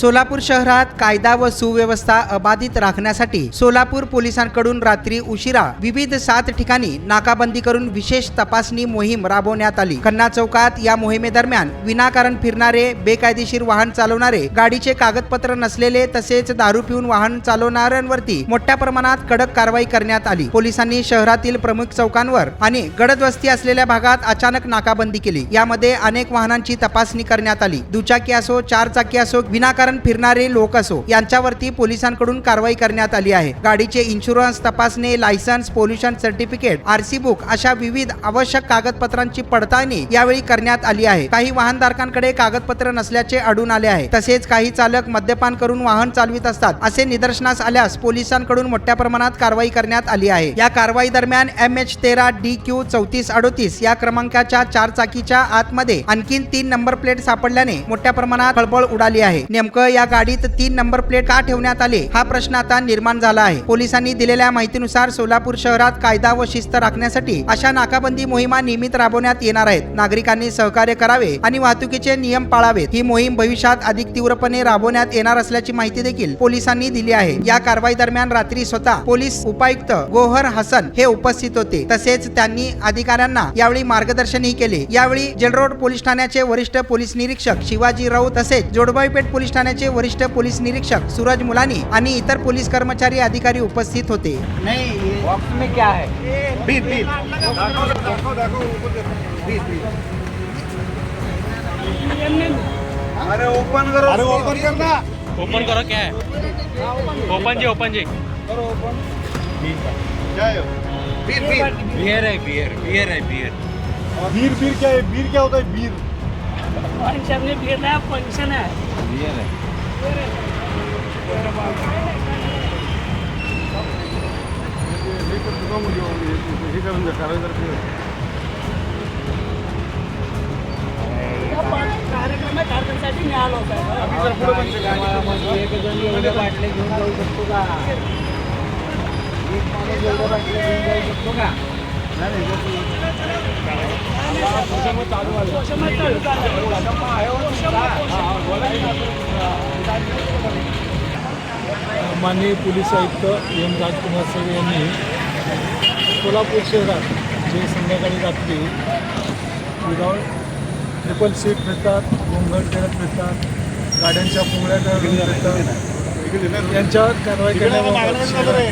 सोलापूर शहरात कायदा व सुव्यवस्था अबाधित राखण्यासाठी सोलापूर पोलिसांकडून रात्री उशिरा विविध 7 ठिकाणी नाकाबंदी करून विशेष तपासणी मोहीम राबवण्यात आली। खन्ना चौकात या मोहिमेदरम्यान विनाकारण फिरणारे, बेकायदेशीर वाहन चालवणारे, गाडीचे कागदपत्र नसलेले तसेच दारू पिऊन वाहन चालवणाऱ्यांवरती मोठ्या प्रमाणात कडक कारवाई करण्यात आली। पोलिसांनी शहरातील प्रमुख चौकांवर आणि गडद असलेल्या भागात अचानक नाकाबंदी केली। यामध्ये अनेक वाहनांची तपासणी करण्यात आली। दुचाकी असो, 4 चाकी असो, विनाकारण फिरणारे लोक असो, यांच्यावरती पोलिसांकडून कारवाई करण्यात आली आहे। गाडीचे इन्शुरन्स तपासणे, licence, pollution certificate, RC book अशा विविध आवश्यक कागदपत्रांची पडताळणी यावेळी करण्यात आली आहे। काही वाहनधारकांकडे कागदपत्र नसल्याचे आढळून आले आहे। तसेच काही चालक मद्यपान करून वाहन चालवित असतात असे निदर्शनास आल्यास पोलिसांकडून मोठ्या प्रमाणात कारवाई करण्यात आली आहे। या कारवाई दरम्यान MH13 DQ 3438 या क्रमांकाच्या 4 चाकीच्या आतमध्ये आणखीन 3 नंबर प्लेट सापडल्याने मोठ्या प्रमाणात खळबळ उडाली आहे। नेमकं या गाडीत 3 नंबर प्लेट का ठेवण्यात आले हा प्रश्न आता निर्माण झाला आहे। पोलिसांनी दिलेल्या माहितीनुसार सोलापूर शहरात कायदा व शिस्त राखण्यासाठी अशा नाकाबंदी मोहिमा नियमित राबवण्यात येणार आहेत। नागरिकांनी सहकार्य करावे आणि वाहतुकीचे नियम पाळावेत। ही मोहीम भविष्यात अधिक तीव्रपणे राबवण्यात येणार असल्याची माहिती देखील पोलिसांनी दिली आहे। या कारवाई दरम्यान रात्री स्वतः पोलीस उपायुक्त गोहर हसन हे उपस्थित होते। तसेच त्यांनी अधिकाऱ्यांना यावेळी मार्गदर्शनही केले। यावेळी जेलरोड पोलीस ठाण्याचे वरिष्ठ पोलीस निरीक्षक शिवाजी राऊत तसेच जोडबाईपेठ पोलीस ठाण्याचे वरिष्ठ पोलीस निरीक्षक सूरज मुलानी आणि इतर पोलीस कर्मचारी अधिकारी उपस्थित होते। नहीं बॉक्स में क्या है? बीर बीर अरे ओपन करो, अरे ओपन करना, ओपन करो। क्या है? ओपन जी करो ओपन। क्या है? बीर बीर बियर है, बियर है। बीर बीर क्या है? बीर क्या होता है? बीर फंक्शन में बियर ना फंक्शन है। बियर है। कार्यक्रम आहे, कार्यक्रमासाठी मिळालं होतं। एक जण एवढे बाटले घेऊन जाऊ शकतो का? एक माणूस एवढे बाटले घेऊन जाऊ शकतो का? माननीय पोलीस आयुक्त एम राजकुमार सर यांनी सोलापूर शहरात जे संध्याकाळी रात्री विदाउट ट्रिपल सीट फिरतात, गोंगट करत फिरतात, गाड्यांच्या पोंगळ्या करून फिरतात, यांच्यावर कारवाई करण्याबाबत शहरात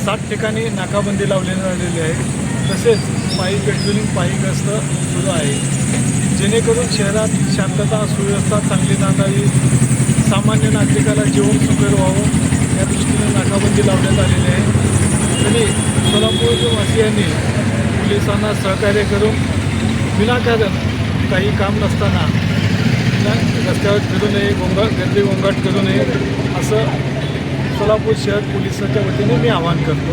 7 ठिकाणी नाकाबंदी लावलेली आहे। तसेच पायी पेट्रोलिंग, पायी गस्त सुरू आहे, जेणेकरून शहरात शांतता सुव्यवस्था चांगली नांदावी, सामान्य नागरिकाला जीवन सुकर व्हावं या दृष्टीने नाकाबंदी लावण्यात आलेली आहे। तरी सोलापूरवासियांनी पोलिसांना सहकार्य करून विनाकारण काही काम नसताना रस्त्यावर फिरू नये, गर्दी गोंगाट करू नये असं सोलापूर शहर पोलिसाच्या वतीने मी आवाहन करतो।